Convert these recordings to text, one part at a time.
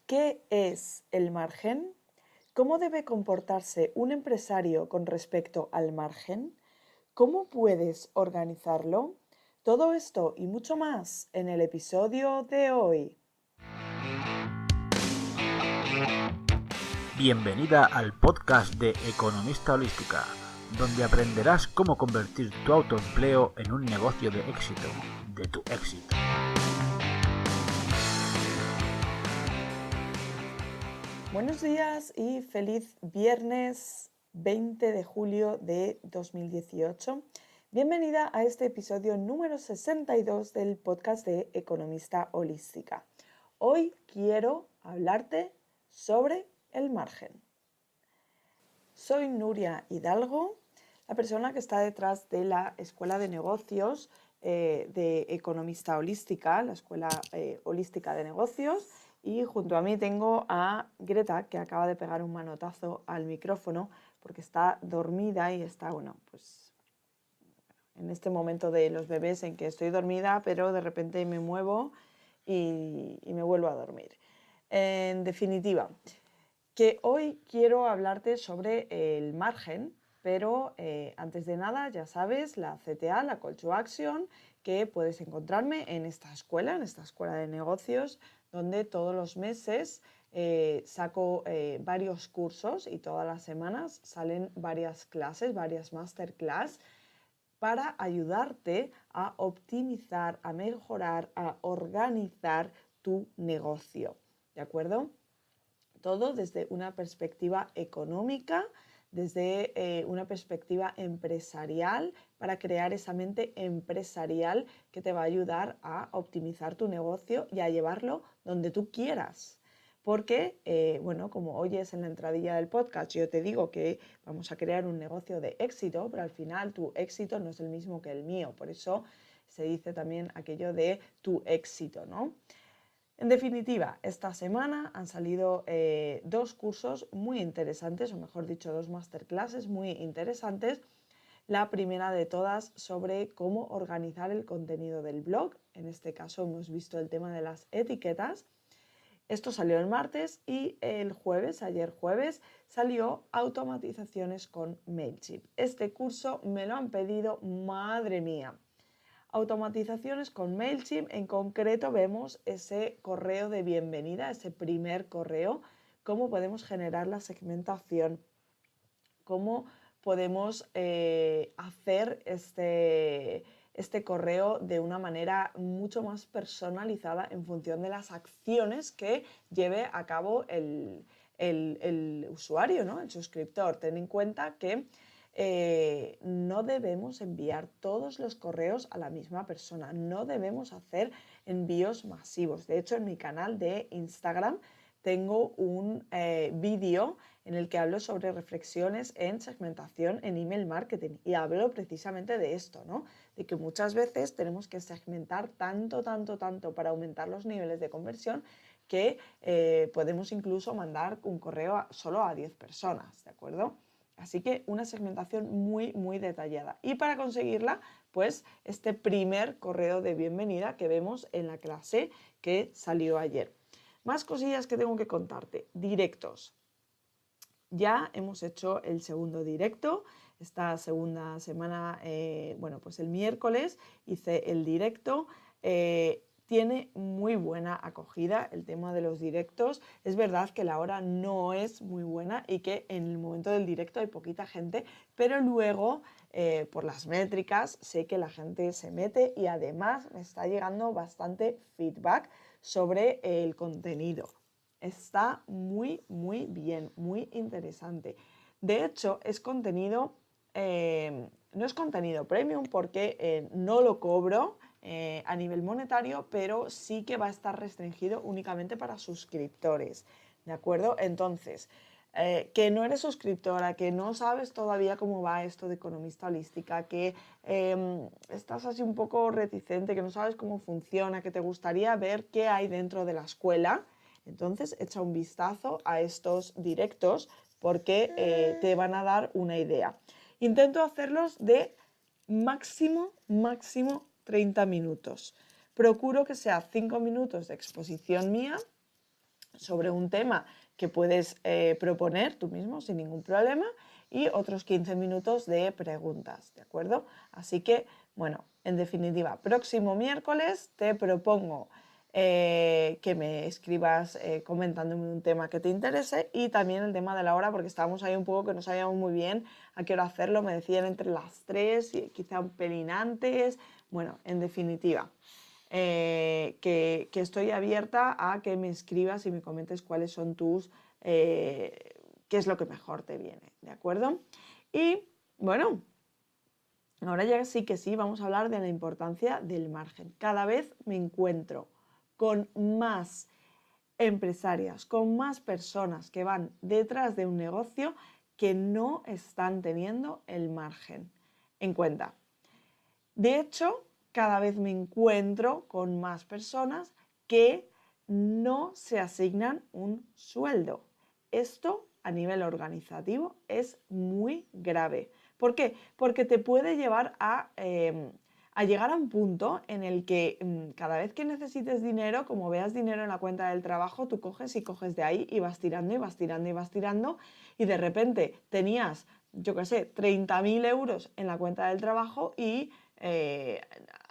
¿Qué es el margen? ¿Cómo debe comportarse un empresario con respecto al margen? ¿Cómo puedes organizarlo? Todo esto y mucho más en el episodio de hoy. Bienvenida al podcast de Economista Holística, donde aprenderás cómo convertir tu autoempleo en un negocio de éxito, de tu éxito. Buenos días y feliz viernes 20 de julio de 2018. Bienvenida a este episodio número 62 del podcast de Economista Holística. Hoy quiero hablarte sobre el margen. Soy Nuria Hidalgo, la persona que está detrás de la Escuela de Negocios de Economista Holística, la Escuela Holística de Negocios, y junto a mí tengo a Greta, que acaba de pegar un manotazo al micrófono porque está dormida y está, pues en este momento de los bebés en que estoy dormida, pero de repente me muevo y me vuelvo a dormir. En definitiva, que hoy quiero hablarte sobre el margen, pero antes de nada, ya sabes, la CTA, la Call to Action, que puedes encontrarme en esta escuela de negocios, donde todos los meses saco varios cursos y todas las semanas salen varias clases, varias masterclass, para ayudarte a optimizar, a mejorar, a organizar tu negocio, ¿de acuerdo? Todo desde una perspectiva económica, desde una perspectiva empresarial, para crear esa mente empresarial que te va a ayudar a optimizar tu negocio y a llevarlo donde tú quieras. Porque, como oyes en la entradilla del podcast, yo te digo que vamos a crear un negocio de éxito, pero al final tu éxito no es el mismo que el mío. Por eso se dice también aquello de tu éxito, ¿no? En definitiva, esta semana han salido dos cursos muy interesantes, o mejor dicho, dos masterclasses muy interesantes. La primera de todas sobre cómo organizar el contenido del blog. En este caso hemos visto el tema de las etiquetas. Esto salió el martes y el jueves, ayer jueves, salió automatizaciones con MailChimp. Este curso me lo han pedido, madre mía. Automatizaciones con MailChimp, en concreto vemos ese correo de bienvenida, ese primer correo, cómo podemos generar la segmentación, cómo podemos hacer este correo de una manera mucho más personalizada en función de las acciones que lleve a cabo el usuario, ¿no? El suscriptor. Ten en cuenta que no debemos enviar todos los correos a la misma persona, no debemos hacer envíos masivos. De hecho, en mi canal de Instagram tengo un vídeo en el que hablo sobre reflexiones en segmentación en email marketing y hablo precisamente de esto, ¿no? De que muchas veces tenemos que segmentar tanto para aumentar los niveles de conversión que podemos incluso mandar un correo solo a 10 personas, ¿de acuerdo? Así que una segmentación muy detallada. Y para conseguirla, pues este primer correo de bienvenida que vemos en la clase que salió ayer. Más cosillas que tengo que contarte. Directos. Ya hemos hecho el segundo directo. Esta segunda semana, pues el miércoles hice el directo. Tiene muy buena acogida el tema de los directos. Es verdad que la hora no es muy buena y que en el momento del directo hay poquita gente, pero luego por las métricas sé que la gente se mete y además me está llegando bastante feedback sobre el contenido. Está muy bien, muy interesante. De hecho, es contenido, no es contenido premium porque no lo cobro a nivel monetario, pero sí que va a estar restringido únicamente para suscriptores, ¿de acuerdo? Entonces, que no eres suscriptora, que no sabes todavía cómo va esto de Economista Holística, que estás así un poco reticente, que no sabes cómo funciona, que te gustaría ver qué hay dentro de la escuela, entonces echa un vistazo a estos directos porque te van a dar una idea. Intento hacerlos de máximo 30 minutos. Procuro que sea 5 minutos de exposición mía sobre un tema que puedes proponer tú mismo sin ningún problema y otros 15 minutos de preguntas, ¿de acuerdo? Así que, bueno, en definitiva, próximo miércoles te propongo que me escribas comentándome un tema que te interese y también el tema de la hora, porque estábamos ahí un poco que no sabíamos muy bien a qué hora hacerlo, me decían entre las 3 y quizá un pelín antes. Bueno, en definitiva, que estoy abierta a que me escribas y me comentes cuáles son tus, qué es lo que mejor te viene, ¿de acuerdo? Y bueno, ahora ya sí que sí, vamos a hablar de la importancia del margen. Cada vez me encuentro con más empresarias, con más personas que van detrás de un negocio que no están teniendo el margen en cuenta. De hecho, cada vez me encuentro con más personas que no se asignan un sueldo. Esto a nivel organizativo es muy grave. ¿Por qué? Porque te puede llevar a llegar a un punto en el que cada vez que necesites dinero, como veas dinero en la cuenta del trabajo, tú coges y coges de ahí y vas tirando y vas tirando y vas tirando y de repente tenías, yo qué sé, 30.000 euros en la cuenta del trabajo y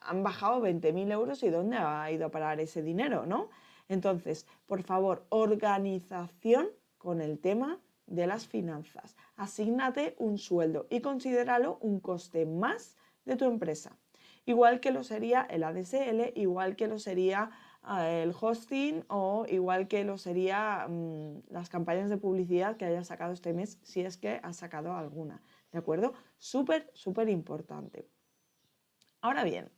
han bajado 20.000 euros y ¿dónde ha ido a parar ese dinero, no? Entonces, por favor, organización con el tema de las finanzas. Asígnate un sueldo y considéralo un coste más de tu empresa. Igual que lo sería el ADSL, igual que lo sería el hosting o igual que lo sería las campañas de publicidad que hayas sacado este mes, si es que has sacado alguna, ¿de acuerdo? Súper, súper importante. Ahora bien,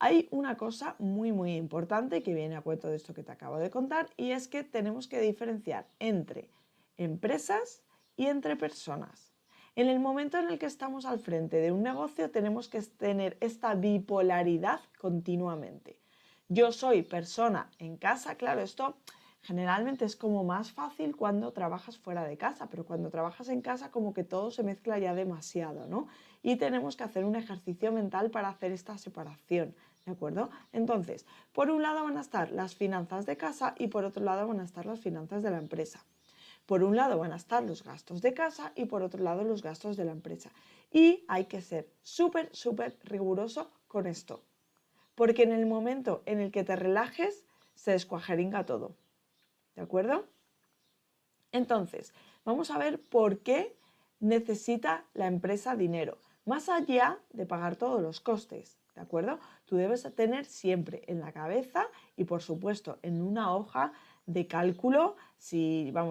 hay una cosa muy, muy importante que viene a cuento de esto que te acabo de contar y es que tenemos que diferenciar entre empresas y entre personas. En el momento en el que estamos al frente de un negocio tenemos que tener esta bipolaridad continuamente. Yo soy persona en casa, claro, esto generalmente es como más fácil cuando trabajas fuera de casa, pero cuando trabajas en casa como que todo se mezcla ya demasiado, ¿no? Y tenemos que hacer un ejercicio mental para hacer esta separación, ¿de acuerdo? Entonces, por un lado van a estar las finanzas de casa y por otro lado van a estar las finanzas de la empresa. Por un lado van a estar los gastos de casa y por otro lado los gastos de la empresa. Y hay que ser súper, súper riguroso con esto, porque en el momento en el que te relajes se descuajeringa todo. ¿De acuerdo? Entonces, vamos a ver por qué necesita la empresa dinero, más allá de pagar todos los costes, ¿de acuerdo? Tú debes tener siempre en la cabeza y, por supuesto, en una hoja de cálculo,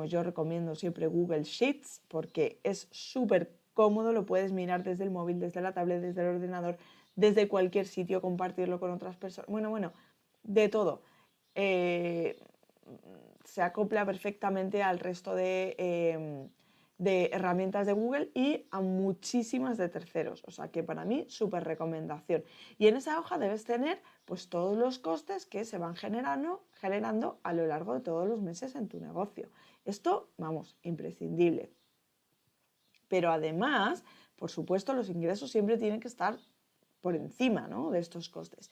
yo recomiendo siempre Google Sheets porque es súper cómodo, lo puedes mirar desde el móvil, desde la tablet, desde el ordenador, desde cualquier sitio, compartirlo con otras personas, bueno, de todo. Se acopla perfectamente al resto de herramientas de Google y a muchísimas de terceros. O sea que para mí, súper recomendación. Y en esa hoja debes tener pues todos los costes que se van generando a lo largo de todos los meses en tu negocio. Esto, vamos, imprescindible. Pero además, por supuesto, los ingresos siempre tienen que estar por encima, ¿no?, de estos costes.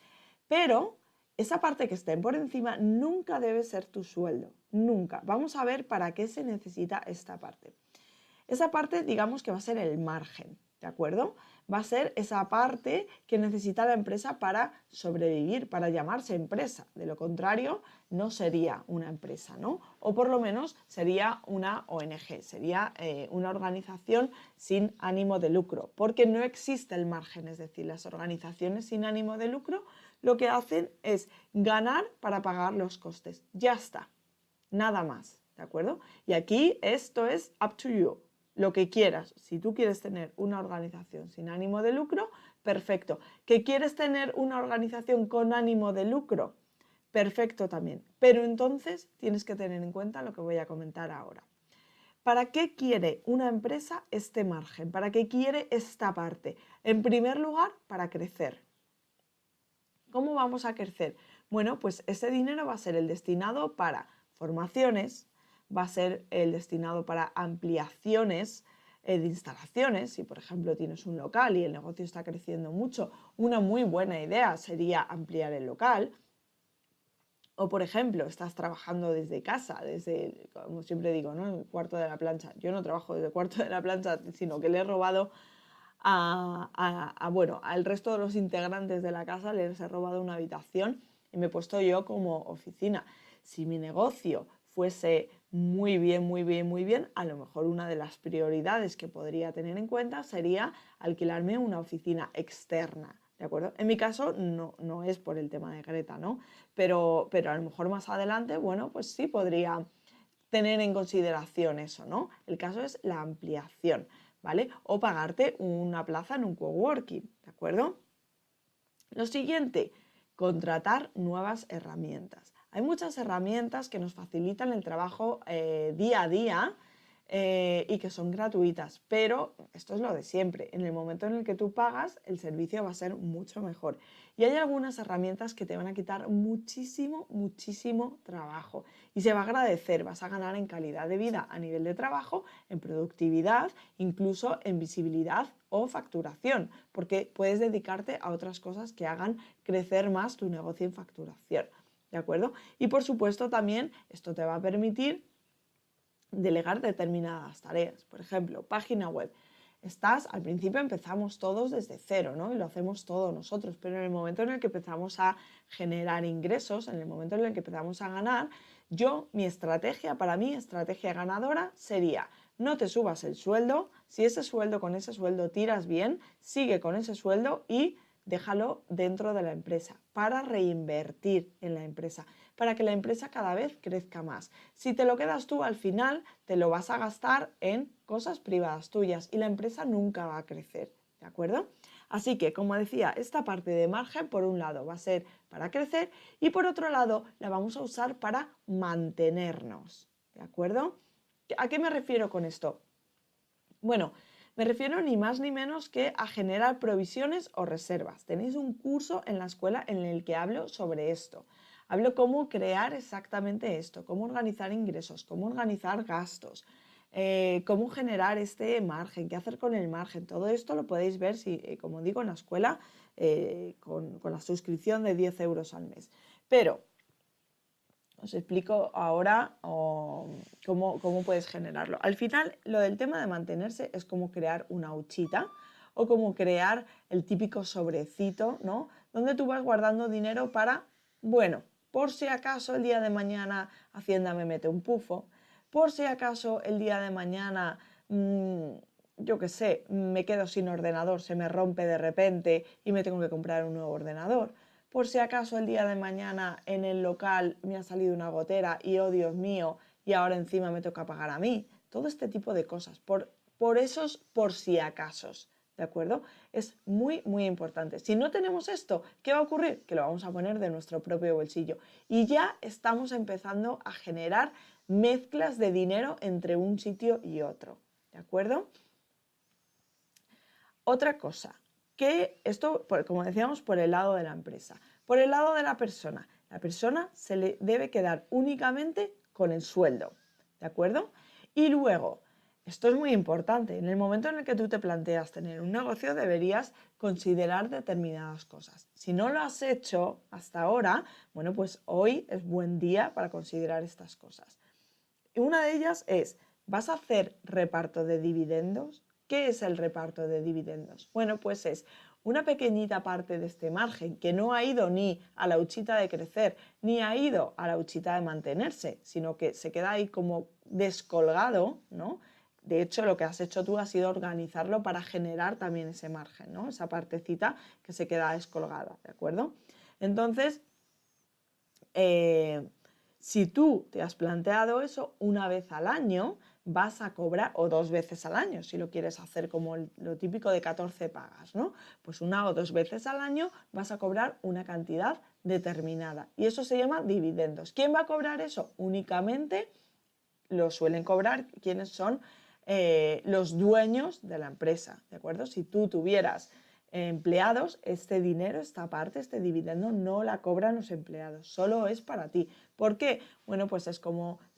Pero esa parte que estén por encima nunca debe ser tu sueldo, nunca. Vamos a ver para qué se necesita esta parte. Esa parte, digamos que va a ser el margen, ¿de acuerdo? Va a ser esa parte que necesita la empresa para sobrevivir, para llamarse empresa. De lo contrario, no sería una empresa, ¿no? O por lo menos sería una ONG, sería una organización sin ánimo de lucro, porque no existe el margen. Es decir, las organizaciones sin ánimo de lucro lo que hacen es ganar para pagar los costes. Ya está, nada más, ¿de acuerdo? Y aquí esto es up to you. Lo que quieras. Si tú quieres tener una organización sin ánimo de lucro, perfecto. ¿Que quieres tener una organización con ánimo de lucro? Perfecto también. Pero entonces tienes que tener en cuenta lo que voy a comentar ahora. ¿Para qué quiere una empresa este margen? ¿Para qué quiere esta parte? En primer lugar, para crecer. ¿Cómo vamos a crecer? Bueno, pues ese dinero va a ser el destinado para formaciones, va a ser el destinado para ampliaciones de instalaciones. Si, por ejemplo, tienes un local y el negocio está creciendo mucho, una muy buena idea sería ampliar el local. O, por ejemplo, estás trabajando desde casa, desde, como siempre digo, ¿no? El cuarto de la plancha. Yo no trabajo desde el cuarto de la plancha, sino que le he robado bueno, al resto de los integrantes de la casa les he robado una habitación y me he puesto yo como oficina. Si mi negocio fuese muy bien, muy bien, muy bien, a lo mejor una de las prioridades que podría tener en cuenta sería alquilarme una oficina externa, ¿de acuerdo? En mi caso no es por el tema de Greta, ¿no? Pero a lo mejor más adelante, bueno, pues sí podría tener en consideración eso, ¿no? El caso es la ampliación, ¿vale? O pagarte una plaza en un coworking, ¿de acuerdo? Lo siguiente, contratar nuevas herramientas. Hay muchas herramientas que nos facilitan el trabajo día a día y que son gratuitas, pero esto es lo de siempre. En el momento en el que tú pagas, el servicio va a ser mucho mejor. Y hay algunas herramientas que te van a quitar muchísimo, muchísimo trabajo. Y se va a agradecer, vas a ganar en calidad de vida a nivel de trabajo, en productividad, incluso en visibilidad o facturación, porque puedes dedicarte a otras cosas que hagan crecer más tu negocio en facturación, ¿de acuerdo? Y por supuesto también esto te va a permitir delegar determinadas tareas. Por ejemplo, página web. Al principio empezamos todos desde cero, ¿no? Y lo hacemos todos nosotros, pero en el momento en el que empezamos a generar ingresos, en el momento en el que empezamos a ganar, mi estrategia, para mí, estrategia ganadora sería: no te subas el sueldo, si con ese sueldo tiras bien, sigue con ese sueldo y déjalo dentro de la empresa para reinvertir en la empresa, para que la empresa cada vez crezca más. Si te lo quedas tú, al final te lo vas a gastar en cosas privadas tuyas y la empresa nunca va a crecer, ¿de acuerdo? Así que, como decía, esta parte de margen, por un lado, va a ser para crecer y por otro lado, la vamos a usar para mantenernos, ¿de acuerdo? ¿A qué me refiero con esto? Bueno, me refiero ni más ni menos que a generar provisiones o reservas. Tenéis un curso en la escuela en el que hablo sobre esto. Hablo cómo crear exactamente esto, cómo organizar ingresos, cómo organizar gastos, cómo generar este margen, qué hacer con el margen. Todo esto lo podéis ver, como digo, en la escuela con la suscripción de 10 euros al mes. Pero os explico ahora cómo puedes generarlo. Al final, lo del tema de mantenerse es como crear una huchita o como crear el típico sobrecito, ¿no? Donde tú vas guardando dinero para, bueno, por si acaso el día de mañana Hacienda me mete un pufo, por si acaso el día de mañana, yo qué sé, me quedo sin ordenador, se me rompe de repente y me tengo que comprar un nuevo ordenador. Por si acaso el día de mañana en el local me ha salido una gotera y, oh Dios mío, y ahora encima me toca pagar a mí. Todo este tipo de cosas, por esos por si acasos, ¿de acuerdo? Es muy, muy importante. Si no tenemos esto, ¿qué va a ocurrir? Que lo vamos a poner de nuestro propio bolsillo. Y ya estamos empezando a generar mezclas de dinero entre un sitio y otro, ¿de acuerdo? Otra cosa, que esto, como decíamos, por el lado de la empresa. Por el lado de la persona se le debe quedar únicamente con el sueldo, ¿de acuerdo? Y luego, esto es muy importante, en el momento en el que tú te planteas tener un negocio deberías considerar determinadas cosas. Si no lo has hecho hasta ahora, bueno, pues hoy es buen día para considerar estas cosas. Y una de ellas es, ¿vas a hacer reparto de dividendos? ¿Qué es el reparto de dividendos? Bueno, pues es una pequeñita parte de este margen que no ha ido ni a la huchita de crecer, ni ha ido a la huchita de mantenerse, sino que se queda ahí como descolgado, ¿no? De hecho, lo que has hecho tú ha sido organizarlo para generar también ese margen, ¿no? Esa partecita que se queda descolgada, ¿de acuerdo? Entonces, si tú te has planteado eso, una vez al año vas a cobrar, o 2 veces al año, si lo quieres hacer como lo típico de 14 pagas, ¿no? Pues 1 o 2 veces al año vas a cobrar una cantidad determinada. Y eso se llama dividendos. ¿Quién va a cobrar eso? Únicamente lo suelen cobrar quienes son los dueños de la empresa, ¿de acuerdo? Si tú tuvieras empleados, este dinero, esta parte, este dividendo no la cobran los empleados, solo es para ti. ¿Por qué? Bueno, pues se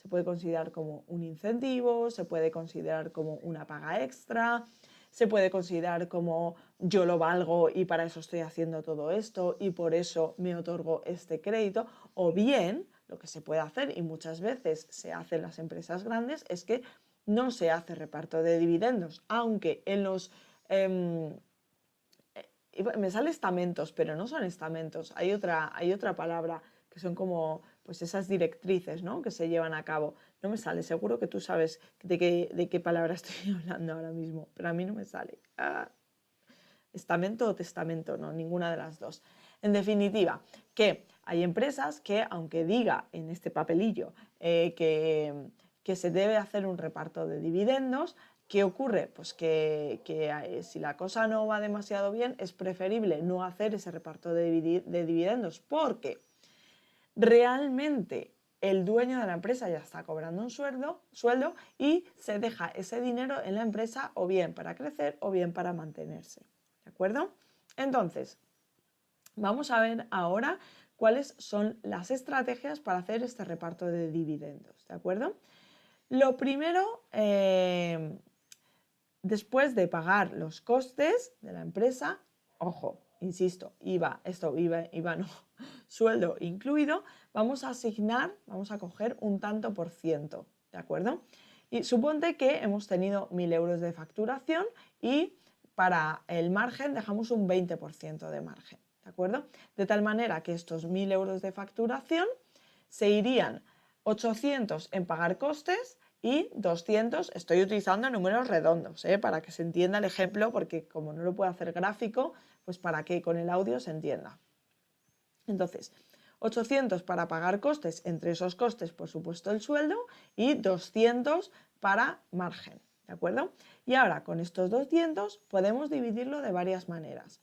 puede considerar como un incentivo, se puede considerar como una paga extra, se puede considerar como yo lo valgo y para eso estoy haciendo todo esto y por eso me otorgo este crédito. O bien, lo que se puede hacer, y muchas veces se hace en las empresas grandes, es que no se hace reparto de dividendos, aunque en los... me sale estamentos, pero no son estamentos, hay otra palabra que son como pues esas directrices, ¿no?, que se llevan a cabo. No me sale, seguro que tú sabes de qué palabra estoy hablando ahora mismo, pero a mí no me sale. Estamento o testamento, no, ninguna de las dos. En definitiva, que hay empresas que, aunque diga en este papelillo que se debe hacer un reparto de dividendos, ¿qué ocurre? Pues que si la cosa no va demasiado bien, es preferible no hacer ese reparto de dividendos, porque realmente el dueño de la empresa ya está cobrando un sueldo y se deja ese dinero en la empresa o bien para crecer o bien para mantenerse. ¿De acuerdo? Entonces, vamos a ver ahora cuáles son las estrategias para hacer este reparto de dividendos. ¿De acuerdo? Lo primero, después de pagar los costes de la empresa, ojo, insisto, IVA no, sueldo incluido, vamos a coger un tanto por ciento, ¿de acuerdo? Y suponte que hemos tenido 1.000 euros de facturación y para el margen dejamos un 20% de margen, ¿de acuerdo? De tal manera que estos 1.000 euros de facturación se irían 800 en pagar costes y 200, estoy utilizando números redondos, para que se entienda el ejemplo, porque como no lo puedo hacer gráfico, pues para que con el audio se entienda. Entonces, 800 para pagar costes, entre esos costes, por supuesto, el sueldo, y 200 para margen, ¿de acuerdo? Y ahora, con estos 200 podemos dividirlo de varias maneras.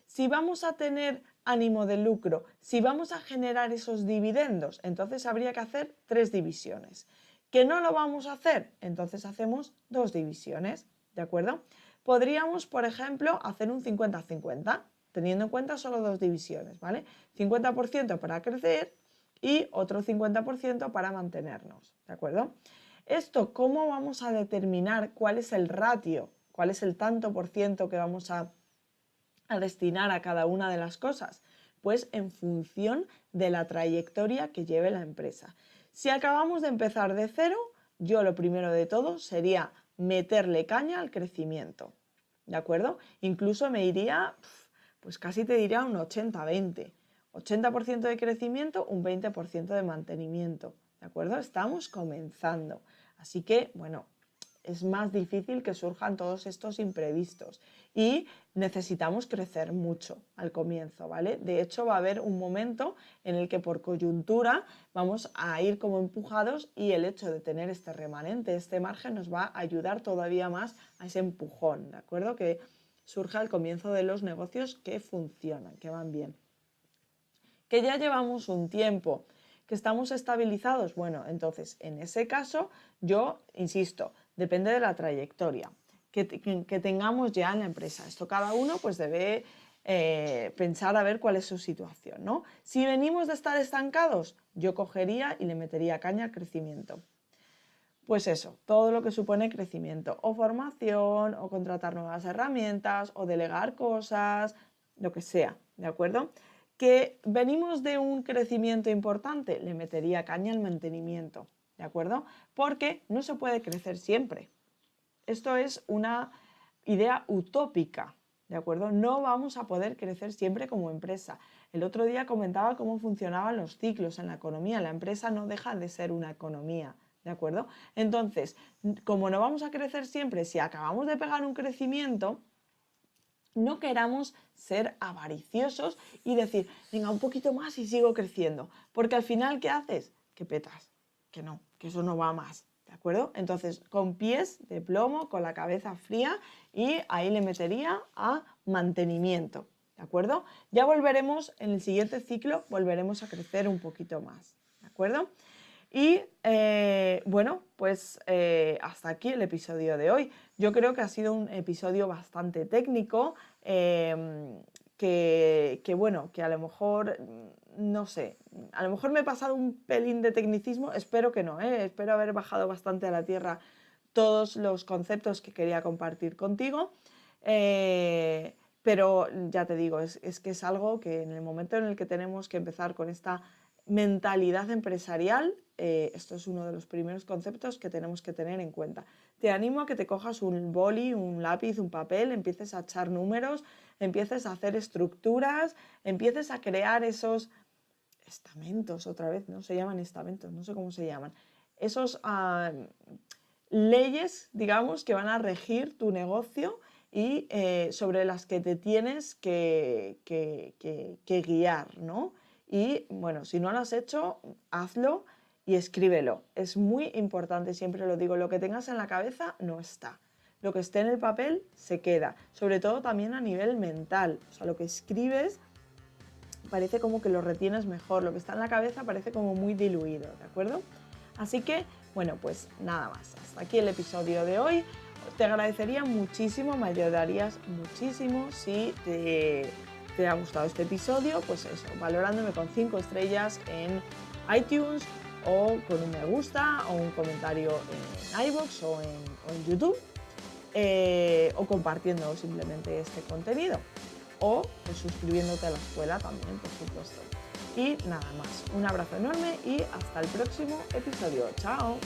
Si vamos a tener ánimo de lucro, si vamos a generar esos dividendos, entonces habría que hacer 3 divisiones. ¿Que no lo vamos a hacer? Entonces hacemos 2 divisiones, ¿de acuerdo? Podríamos, por ejemplo, hacer un 50-50, teniendo en cuenta solo 2 divisiones, ¿vale? 50% para crecer y otro 50% para mantenernos, ¿de acuerdo? Esto, ¿cómo vamos a determinar cuál es el ratio, cuál es el tanto por ciento que vamos a destinar a cada una de las cosas? Pues en función de la trayectoria que lleve la empresa. Si acabamos de empezar de cero, yo lo primero de todo sería meterle caña al crecimiento, ¿de acuerdo? Incluso me iría, pues casi te diría un 80-20. 80% de crecimiento, un 20% de mantenimiento, ¿de acuerdo? Estamos comenzando, así que, bueno, es más difícil que surjan todos estos imprevistos y necesitamos crecer mucho al comienzo, ¿vale? De hecho, va a haber un momento en el que por coyuntura vamos a ir como empujados y el hecho de tener este remanente, este margen, nos va a ayudar todavía más a ese empujón, ¿de acuerdo? Que surge al comienzo de los negocios que funcionan, que van bien. Que ya llevamos un tiempo, que estamos estabilizados, bueno, entonces en ese caso yo insisto, depende de la trayectoria que tengamos ya en la empresa. Esto cada uno pues debe pensar a ver cuál es su situación, ¿no? Si venimos de estar estancados, yo cogería y le metería caña al crecimiento. Pues eso, todo lo que supone crecimiento, o formación, o contratar nuevas herramientas, o delegar cosas, lo que sea, ¿de acuerdo? Que venimos de un crecimiento importante, le metería caña al mantenimiento, ¿de acuerdo? Porque no se puede crecer siempre. Esto es una idea utópica, ¿de acuerdo? No vamos a poder crecer siempre como empresa. El otro día comentaba cómo funcionaban los ciclos en la economía. La empresa no deja de ser una economía, ¿de acuerdo? Entonces, como no vamos a crecer siempre, si acabamos de pegar un crecimiento, no queramos ser avariciosos y decir, venga, un poquito más y sigo creciendo. Porque al final, ¿qué haces? Que petas, que no, que eso no va más, ¿de acuerdo? Entonces, con pies de plomo, con la cabeza fría, y ahí le metería a mantenimiento, ¿de acuerdo? Ya volveremos, en el siguiente ciclo, volveremos a crecer un poquito más, ¿de acuerdo? Y bueno, pues hasta aquí el episodio de hoy. Yo creo que ha sido un episodio bastante técnico, bueno, que a lo mejor, no sé, a lo mejor me he pasado un pelín de tecnicismo, espero que no, espero haber bajado bastante a la tierra todos los conceptos que quería compartir contigo. Pero ya te digo, es que es algo que en el momento en el que tenemos que empezar con esta mentalidad empresarial, esto es uno de los primeros conceptos que tenemos que tener en cuenta. Te animo a que te cojas un boli, un lápiz, un papel, empieces a echar números, empieces a hacer estructuras, empieces a crear esos estamentos, otra vez, no se llaman estamentos, no sé cómo se llaman, esos leyes, digamos, que van a regir tu negocio y sobre las que te tienes que guiar, ¿no? Y bueno, si no lo has hecho, hazlo y escríbelo. Es muy importante, siempre lo digo, lo que tengas en la cabeza no está. Lo que esté en el papel se queda, sobre todo también a nivel mental. O sea, lo que escribes parece como que lo retienes mejor, lo que está en la cabeza parece como muy diluido, ¿de acuerdo? Así que, bueno, pues nada más. Hasta aquí el episodio de hoy. Te agradecería muchísimo, me ayudarías muchísimo si te ha gustado este episodio, pues eso, valorándome con 5 estrellas en iTunes o con un me gusta o un comentario en iVoox o en YouTube o compartiendo simplemente este contenido o pues, suscribiéndote a la escuela también, por supuesto. Y nada más, un abrazo enorme y hasta el próximo episodio. ¡Chao!